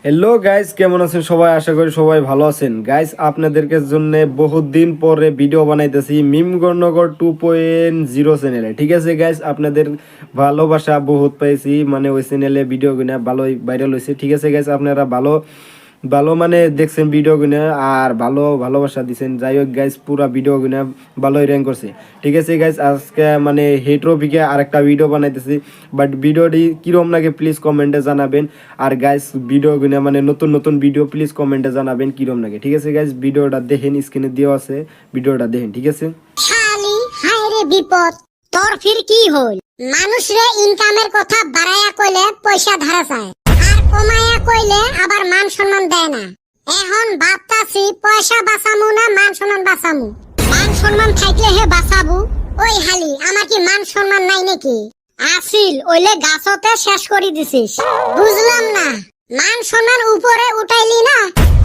Hello guys, কেমন আছেন সবাই? আশা করি সবাই ভালো আছেন। গাইস, আপনাদেরকে জন্য বহুত দিন পরে ভিডিও বানাইতেছি মিমগণনগর 2.0 চ্যানেলে। ঠিক আছে গাইস, আপনাদের ভালোবাসা বহুত পাইছি, মানে ওই চ্যানেলে ভিডিও গুনা ভালোই ভাইরাল হয়েছে। ঠিক আছে গাইস, আপনারা ভালো ভালো মানে দেখছেন ভিডিও গুনা আর ভালো ভালোবাসা দিচ্ছেন। যাই হোক গাইস, পুরা ভিডিও গুনা ভালোই র্যাঙ্ক করছে। ঠিক আছে গাইস, আজকে মানে এই টপিকে আরেকটা ভিডিও বানাইতেছি, বাট ভিডিওটি কিরম লাগে প্লিজ কমেন্টে জানাবেন। আর গাইস, ভিডিও গুনা মানে নতুন নতুন ভিডিও প্লিজ কমেন্টে জানাবেন কিরম লাগে। ঠিক আছে গাইস, ভিডিওটা দেখেন, স্ক্রিনে দেওয়া আছে, ভিডিওটা দেখেন। ঠিক আছে। শালি হায় রে বিপদ, তোর ফির কি হল? মানুষ রে ইনকামের কথা বাড়ায়া কইলে পয়সা ধারা চায়, আর কমায়া কইলে আবার মান সম্মান দেয় না। এখন ভাবতাছি পয়সা বাঁচামু না মান সম্মান বাঁচামু। মান সম্মান থাকলে হে বাঁচাবো। ওই হালি, আমার কি মান সম্মান নাই নাকি? আসিল ওইলে গাছতে শেষ করে দিছিস। বুঝলাম না, মান সম্মান উপরে উঠাইলি না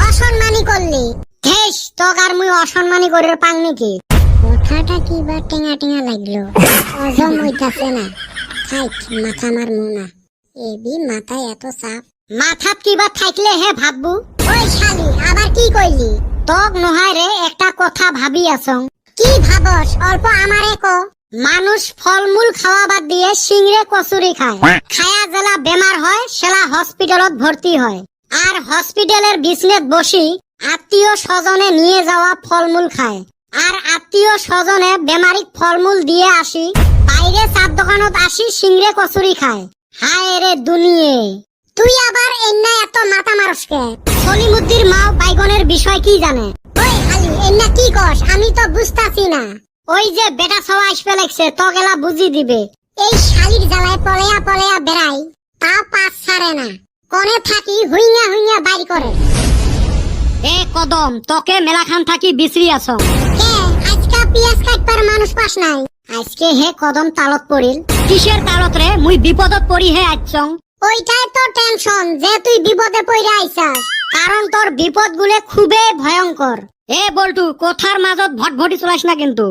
অসম্মানী করলি। ধেস, তোকার মুই অসম্মানী করে পাং নাকি? কথাটা কি বা টেঙা টেঙা লাগলো, হজম হইতাছে না। থাইক, মাথা মার মুনা। এবি মাথায় এত চাপ, মাথাত কিবা থাকলে হে ভাববু। ওই শালি, আবার কি কইলি? তক নহায় রে একটা কথা ভাবি আছং। কি ভাবস? অল্প আমারে ক। মানুষ ফলমূল খাওয়া বাদ দিয়ে সিংড়ে কচুরি খায়, খায়া জেলা বেমার হয় সেলা হসপিটালত ভর্তি হয়। আর হসপিটালের বিছনেত বসি আত্মীয় স্বজনে নিয়ে যাওয়া ফলমূল খায়। আর আত্মীয় স্বজনে বেমারিক ফলমূল দিয়ে আসি, বাইরে চার দোকানত আসি সিংড়ে কচুরি খায়। হায় রে দুনিয়ে, তুই আবার এন্না এত মাথা মারসকে? সলিমুদ্দির মা বাইগনের বিষয় কি জানে? ওই হালি, এন্না কি কস? আমি তো বুঝতাছি না। ওই যে বেটা সওয়া আসবে লাগছে, তো গেলা বুঝি দিবে। এই শালির জ্বালায় পড়েয়া পড়েয়া বেড়াই, তা পাস ছাড়ে না। কোনে থাকি হুইঙা হুইঙা বাইর করে। এ কদম, তোকে মেলাখান থাকি বিশ্রি আছ কে? আজকা পিয়াজ কাটবার মানুষ পাস নাই? আজকে হে কদম তালত পড়িল। কিসের তালত রে? মুই বিপদত পড়ি হে আইছং। ওইটাই তো টেনশন যে তুই বিপদে পড়ে আইছাস, কারণ তোর বিপদ গুলে খুবই ভয়ঙ্কর। এ বল্টু, কথার মাজত ভটভটি চলাইস না কিন্তু।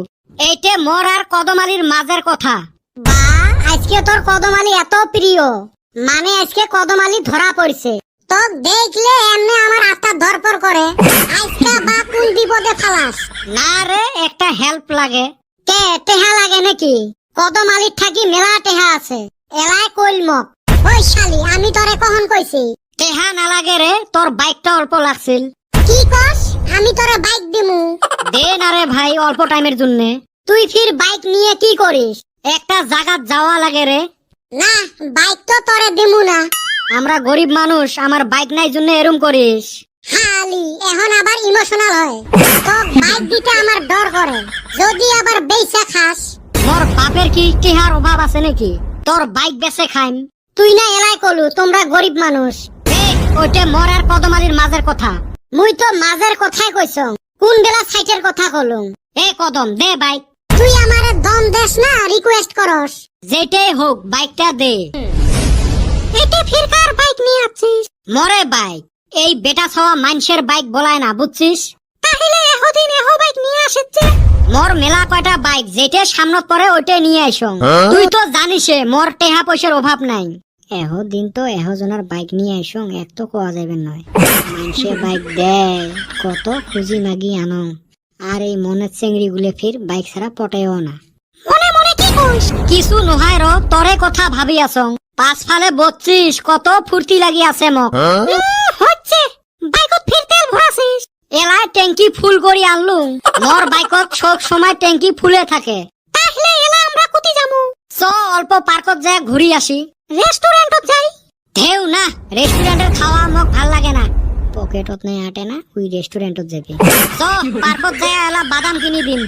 এইটে মোর আর কদমালির মাঝের কথা। বা, আজকে তোর কদমালি এত প্রিয়, মানে আজকে কদমালি ধরা পড়ছে। তোক দেখলে এমনি আমার আত্মা ধরপর করে। আজকে বা কোন বিপদে ফালাস? না রে, একটা হেল্প লাগে। কে টেহা লাগে নাকি? কদমালির থাকি মেলা টেহা আছে, এলাই কইল মক। ওই শালি, আমি তোরে কখন কইছি টেহা না লাগে রে? তোর বাইকটা অল্প লাগছিল। কি কস? আমি তোরে বাইক দিমু? দে না রে ভাই, অল্প টাইমের জন্য। তুই ফির বাইক নিয়ে কি করিস? একটা জায়গাত যাওয়া লাগে রে। না, বাইক তো তোরে দিমু না। আমরা গরিব মানুষ, আমার বাইক নাই জন্য এরম করিস? হালি, এখন আবার ইমোশনাল হয়। তো বাইক দিতে আমার ডর করে, যদি আবার বেচা খাস। মোর বাপের কি টিহার অভাব আছে নাকি তোর বাইক বেচে খাইম? তুই না এলাই কলু তোমরা গরিব মানুষ। ওইটা মোর আর কদমালির মাঝের কথা। মুই তো মাঝের কথাই কইছ, কোন বেলা সাইটের কথা কলুম। এ কদম, দে বাইক। তুই আমারে দম দেস না রিকোয়েস্ট করস? যেটাই হোক, বাইকটা দে। এতে ফির কার বাইক নিয়ে আছিস? মরে বাইক। এই বেটা ছাওয়া মানুষের বাইক বলায় না, বুঝছিস? তাহলে এহদিন এহ বাইক নিয়ে আসছে। মোর মেলা কয়টা বাইক, যেটা সামনত পড়ে ওইটাই নিয়ে আইসং। তুই তো জানিসে মোর টেহা পয়সার অভাব নাই। এহদিন তো এহজনের বাইক নিয়ে আইসং, এক তো কোয়া যাবে নয়। মানুষের বাইক দেয়, কত খুঁজি মাগি আনো। আর এই মনের চেংড়ি গুলে ফির বাইক ছাড়া পটেও না। মনে মনে কি কইস? কিছু নহাই র, তরে কথা ভাবি আসং। পাঁচফালে 32, কত ফুর্তি লাগি আছে মক। হচ্ছে বাইকত ফির তেল ভরাছিস? এলাই ট্যাঙ্কি ফুল করি আনলুম। মোর বাইকত সব সময় ট্যাঙ্কি ফুলে থাকে। তাহলে এলা আমরা কোতি যামু? চ অল্প পার্কত যায় ঘুরি আসি। রেস্টুরেন্টত যাই? ঢেউ না, রেস্টুরেন্টের খাওয়া মক ভাল লাগে না। পকেটত নাই আটে না, ওই রেস্টুরেন্টত যাবি। চ পার্কত যায় এলা বাদাম কিনি দিম।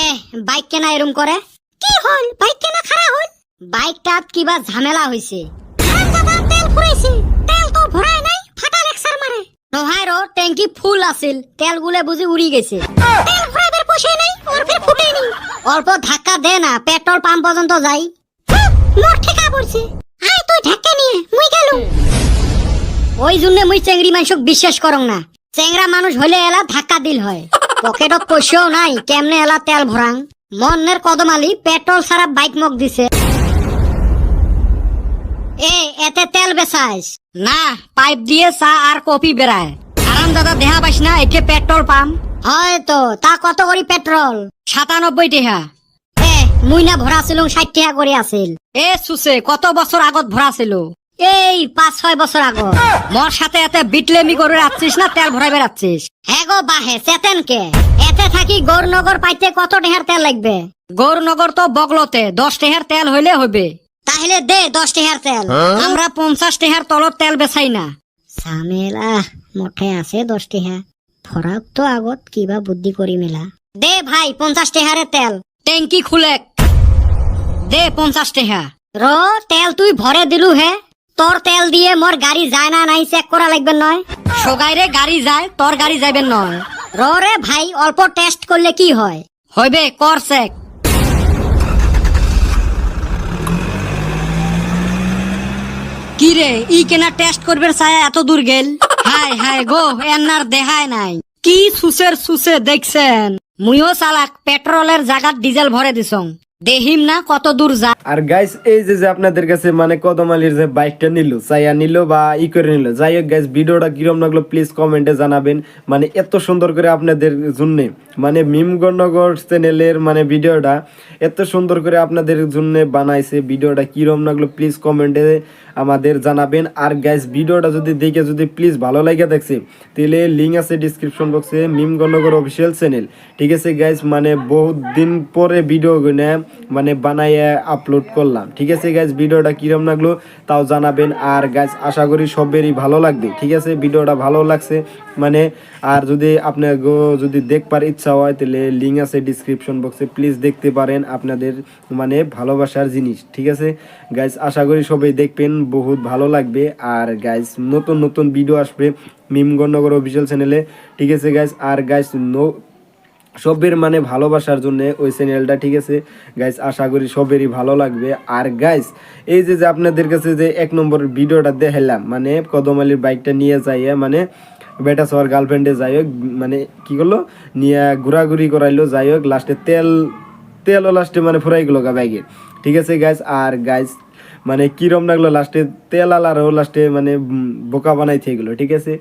এ বাইক কেনা এরম করে? কি হল? বাইক কেনা খারা হল? বাইকটাত কিবা ঝামেলা হইছে। তেল ফুরাইছে। তেল তো ভরায় নাই, ফাটা লেকচার মারে। নহাই র, ট্যাঙ্কি ফুল আছিল, তেল গুলে বুঝি উড়ি গেছে। তেল ভরাইবার পয়সা নাই, ওর ফির ফুটেই নি। অল্প ধাক্কা দে না, পেট্রোল পাম্প পর্যন্ত যাই। মোর ঠেকা পড়ছে। আয় তুই ধাক্কা নিয়ে, মুই গেলুম। ওই জন্য মুই চেংড়ি মানুষক বিশ্বাস করং না। চেংড়া মানুষ হইলে এলা ধাক্কা দিল হয়। পকেটত পয়সাও নাই, কেমনে এলা তেল ভরাং? মনের কদমালি পেট্রোল ছাড়া বাইক মক দিছে। এ এতে তেল বেচাইস না, পাইপ দিয়ে চা আর কফি বেড়ায়। আরাম দাদা দেহা পাইস না, একে পেট্রোল পাম্প হয়তো। তা কত করি পেট্রোল? 97 টাকা। এ মুই না ভরা ছিল 60 টাকা করে আছিল। এ সুসে কত বছর আগত ভরা ছিল? এই 5-6 বছর আগত। মোর সাথে এতে বিটলেমি করে রাখছিস না, তেল ভরাই বেড়াচ্ছিস? হ্যাঁ গো বাহে চেতেন কে? এতে থাকি গৌরনগর পাইতে কত টাকার তেল লাগবে? গৌরনগর তো বগলতে, 10 টাকার তেল হইলে হবে। তাহলে দে 10 টাকার তেল। আমরা 50 টাকার তলত তেল বেচাই না। সামেলা মোটে আছে 10 টাকা। ফরাক তো আগত কিবা বুদ্ধি করি মেলা। দে ভাই 50 টাকারে তেল। ট্যাঙ্কি খুলে দে 50 টাকা। র তেল তুই ভরে দিলু হে? তোর তেল দিয়ে মোর গাড়ি যায় না নাই চেক করা লাগবে নয়। সগাইরে গাড়ি যায়, তোর গাড়ি যাইবেন নয়। র রে ভাই অল্প টেস্ট করলে কি হয়? হইবে কর চেক। কি রে ই কেনা টেস্ট করবে ছায়া এত দূর গেল? হাই হাই গো এনার দেখায় নাই। কি সুসের সুসে দেখছেন? মুইও চালাক, পেট্রোলের জায়গাত ডিজেল ভরে দিছং। দেহিম না কত দূর যা। আর গাইস এই যে আপনাদের কাছে মানে কদম আলীর যে বাইকটা নিল, চাইয়া নিল বা ই করে নিল, যাই হোক গাইস ভিডিওটা কিরম লাগলো প্লিজ কমেন্টে জানাবেন। মানে এত সুন্দর করে আপনাদের জন্য মানে মিমগণনগর চ্যানেলের মানে ভিডিওটা এত সুন্দর করে আপনাদের জন্য বানাইছে। ভিডিওটা কিরম লাগলো প্লিজ কমেন্টে আমাদের জানাবেন। আর গাইস ভিডিওটা যদি দেখে যদি প্লিজ ভালো লাগে দেখছে তাহলে লিঙ্ক আছে ডিসক্রিপশন বক্সে, মিমগণনগর অফিসিয়াল চ্যানেল। ঠিক আছে গাইস, মানে বহুত দিন পরে ভিডিও মানে বানাইয়ে আপলোড করলাম। ঠিক আছে গাইস, ভিডিওটা কিরম লাগলো তাও জানাবেন। আর গাইস আশা করি সবেরই ভালো লাগবে। ঠিক আছে, ভিডিওটা ভালো লাগছে মানে। আর যদি আপনার যদি দেখবার ইচ্ছা হয় তাহলে লিঙ্ক আছে ডিসক্রিপশন বক্সে, প্লিজ দেখতে পারেন। আপনাদের মানে ভালোবাসার জিনিস। ঠিক আছে গাইস, আশা করি সবাই দেখবেন, বহুত ভালো লাগবে। আর গাইস নতুন নতুন ভিডিও আসবে মিমগণনগর অফিসিয়াল চ্যানেলে। ঠিক আছে গাইস, আর গাইস সবের মানে ভালোবাসার জন্য ওই চ্যানেলটা। ঠিক আছে গাইস, আশা করি সবেরই ভালো লাগবে। আর গাইস এই যে আপনাদের কাছে যে 1 নম্বর ভিডিওটা দেখালাম মানে কদম আলীর বাইকটা নিয়ে যাইয়া মানে বেটা সবার গার্লফ্রেন্ডে যাই হোক মানে কি করলো নিয়ে ঘোরাঘুরি করাইলো, যাই হোক লাস্টে তেলও লাস্টে মানে ফুরাই গেলো গা বাইকে। ঠিক আছে গাইস, আর গাইস মানে কিরম লাগলো লাস্টে তেল আলারও লাস্টে মানে বোকা বানাই থেকে গেলো। ঠিক আছে,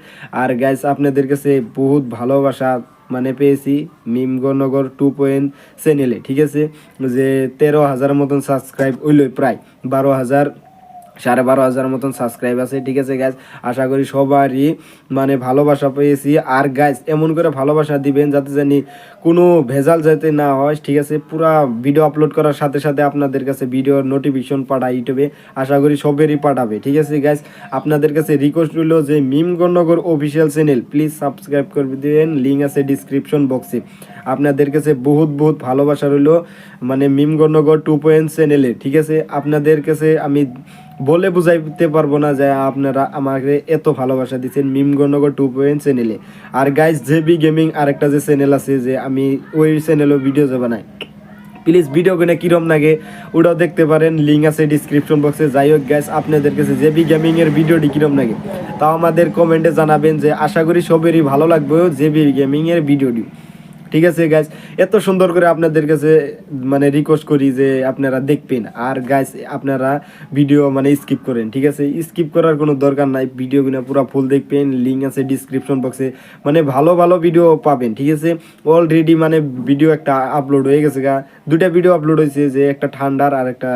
আর গাইস আপনাদের কাছে বহুত ভালোবাসা মানে পেয়েছি মিমগণনগর 2 চ্যানেলে। ঠিক আছে, যে 13,000 মতন সাবস্ক্রাইব হইল, প্রায় 12,000 12,500 মতন সাবস্ক্রাইব আছে। ঠিক আছে গাইজ, আশা করি সবারই মানে ভালোবাসা পেয়েছি। আর গাইজ এমন করে ভালোবাসা দিবেন যাতে জানি কোনো ভেজাল যাতে না হয়। ঠিক আছে, পুরা ভিডিও আপলোড করার সাথে সাথে আপনাদের কাছে ভিডিওর নোটিফিকেশন পাঠায় ইউটিউবে, আশা করি সবেরই পাঠাবে। ঠিক আছে গাইজ, আপনাদের কাছে রিকোয়েস্ট রইল যে মিমগণনগর অফিসিয়াল চ্যানেল প্লিজ সাবস্ক্রাইব করে দিবেন, লিঙ্ক আছে ডিসক্রিপশন বক্সে। আপনাদের কাছে বহুত বহুত ভালোবাসা রইল মানে মিমগণনগর 2 চ্যানেলে। ঠিক আছে, আপনাদের কাছে আমি বলে বুঝাইতে পারবো না যে আপনারা আমাকে এত ভালোবাসা দিচ্ছেন মিমগণনগর 2 চ্যানেলে। আর গাইজ জেবি গেমিং আরেকটা যে চ্যানেল আছে যে আমি ওই চ্যানেলেও ভিডিও যে বানাই, প্লিজ ভিডিও কিনে কিরম লাগে ওটাও দেখতে পারেন, লিঙ্ক আছে ডিসক্রিপশন বক্সে। যাই হোক গাইজ আপনাদের কাছে জেবি গেমিং এর ভিডিওটি কিরম লাগে তাও আমাদের কমেন্টে জানাবেন, যে আশা করি সবেরই ভালো লাগবে জেবি গেমিং এর ভিডিওটি। ঠিক আছে গাইজ, এত সুন্দর করে আপনাদের কাছে মানে রিকোয়েস্ট করি যে আপনারা দেখবেন। আর গাইজ আপনারা ভিডিও মানে স্কিপ করেন। ঠিক আছে, স্কিপ করার কোনো দরকার নাই, ভিডিওগুলো পুরো ফুল দেখবেন, লিঙ্ক আছে ডিসক্রিপশন বক্সে, মানে ভালো ভালো ভিডিও পাবেন। ঠিক আছে, অলরেডি মানে ভিডিও একটা আপলোড হয়ে গেছে গা, 2টা ভিডিও আপলোড হয়েছে, যে একটা ঠান্ডার আর একটা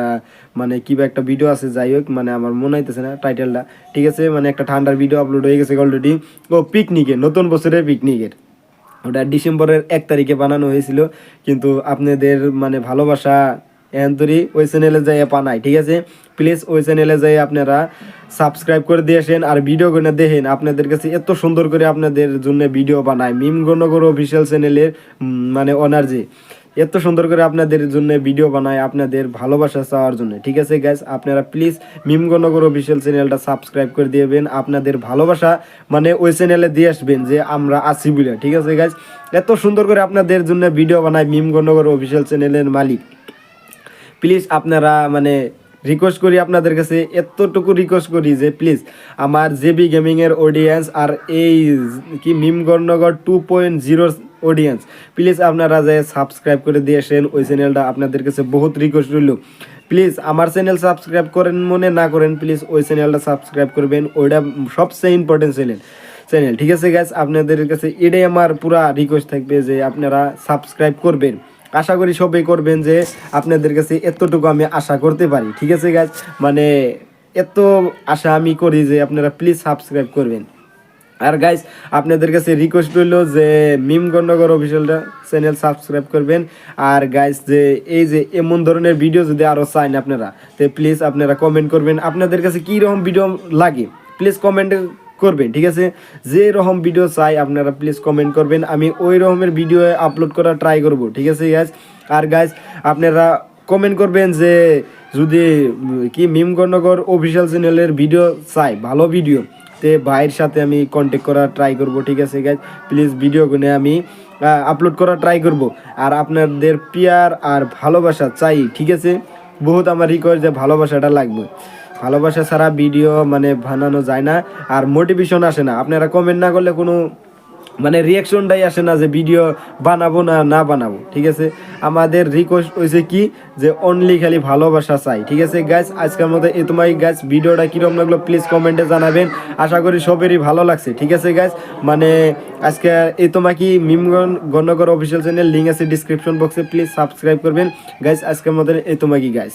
মানে কিবা একটা ভিডিও আছে, যাই হোক মানে আমার মনে হইতেছে না টাইটেলটা। ঠিক আছে, মানে একটা ঠান্ডার ভিডিও আপলোড হয়ে গেছে অলরেডি, ও পিকনিকের, নতুন বছরের পিকনিকের, ওটা ডিসেম্বরের 1 তারিখে বানানো হয়েছিল। কিন্তু আপনাদের মানে ভালোবাসা এন্তরি ওই চ্যানেলে যাই পানাই। ঠিক আছে, প্লিজ ওই চ্যানেলে যাই আপনারা সাবস্ক্রাইব করে দিয়েছেন আর ভিডিওগুলো দেখেন। আপনাদের কাছে এত সুন্দর করে আপনাদের জন্য ভিডিও বানায় মিমগণনগর অফিসিয়াল চ্যানেলের মানে অনার্জি এত সুন্দর করে আপনাদের জন্য ভিডিও বানায় আপনাদের ভালোবাসা চাওয়ার জন্য। ঠিক আছে গাইস, আপনারা প্লিজ মিমগণনগর অফিসিয়াল চ্যানেলটা সাবস্ক্রাইব করে দিবেন, আপনাদের ভালোবাসা মানে ওই চ্যানেলে দিয়ে আসবেন যে আমরা আছি বলে। ঠিক আছে গাইস, এত সুন্দর করে আপনাদের জন্য ভিডিও বানায় মিমগণনগর অফিসিয়াল চ্যানেলের মালিক। প্লিজ আপনারা মানে রিকোয়েস্ট করি আপনাদের কাছে, এতটুকু রিকোয়েস্ট করি যে প্লিজ আমার জেবি গেমিংয়ের অডিয়েন্স আর এই কি মিমগণনগর 2.0 অডিয়েন্স প্লিজ আপনারা যে সাবস্ক্রাইব করে দিয়েছেন ওই চ্যানেলটা, আপনাদের কাছে বহুত রিকোয়েস্ট রইল প্লিজ আমার চ্যানেল সাবস্ক্রাইব করেন মনে না করেন প্লিজ ওই চ্যানেলটা সাবস্ক্রাইব করবেন, ওইটা সবচেয়ে ইম্পর্টেন্ট চ্যানেল ঠিক আছে গাইস। আপনাদের কাছে এটাই আমার পুরা রিকোয়েস্ট থাকবে যে আপনারা সাবস্ক্রাইব করবেন। আশা করি সবাই করবেন, যে আপনাদের কাছে এতটুকু আমি আশা করতে পারি ঠিক আছে গাইস, মানে এত আশা আমি করি যে আপনারা প্লিজ সাবস্ক্রাইব করবেন। আর গাইস আপনাদের কাছে রিকোয়েস্ট রইল যে মিম গণনগর অফিসিয়ালটা চ্যানেল সাবস্ক্রাইব করবেন। আর গাইস যে এই যে এমন ধরনের ভিডিও যদি আরও চান আপনারা, তো প্লিজ আপনারা কমেন্ট করবেন আপনাদের কাছে কী রকম ভিডিও লাগে, প্লিজ কমেন্টে করবেন ঠিক আছে। যে রকম ভিডিও চাই আপনারা প্লিজ কমেন্ট করবেন, আমি ওই রকমের ভিডিও আপলোড করা ট্রাই করব ঠিক আছে গাইস। আর গাইস আপনারা কমেন্ট করবেন যে যদি কি মিম গণনগর অফিসিয়াল চ্যানেলের ভিডিও চাই, ভালো ভিডিও, তে ভাইয়ের সাথে আমি কন্ট্যাক্ট করা ট্রাই করব ঠিক আছে গাইস। প্লিজ ভিডিওগুলো আমি আপলোড করা ট্রাই করব। আর আপনাদের পিয়ার আর ভালোবাসা চাই ঠিক আছে, বহুত আমার রিকোয়েস্ট যে ভালোবাসাটা লাগবে, ভালোবাসা ছাড়া ভিডিও মানে বানানো যায় না আর মোটিভেশন আসে না। আপনারা কমেন্ট না করলে কোনো মানে রিয়াকশনটাই আসে না যে ভিডিও বানাবো না বানাবো ঠিক আছে। আমাদের রিকোয়েস্ট হয়েছে কি যে অনলি খালি ভালোবাসা চাই ঠিক আছে গাইস। আজকের মতো এই তোমার গাইস ভিডিওটা কীরকম লাগলো প্লিজ কমেন্টে জানাবেন, আশা করি সবেরই ভালো লাগছে ঠিক আছে গাইস। মানে আজকে এই তোমাকে মিম গণনগর অফিসিয়াল চ্যানেল লিঙ্ক আছে ডিসক্রিপশন বক্সে, প্লিজ সাবস্ক্রাইব করবেন গাইস। আজকের মতো এই তোমাকে গাইস।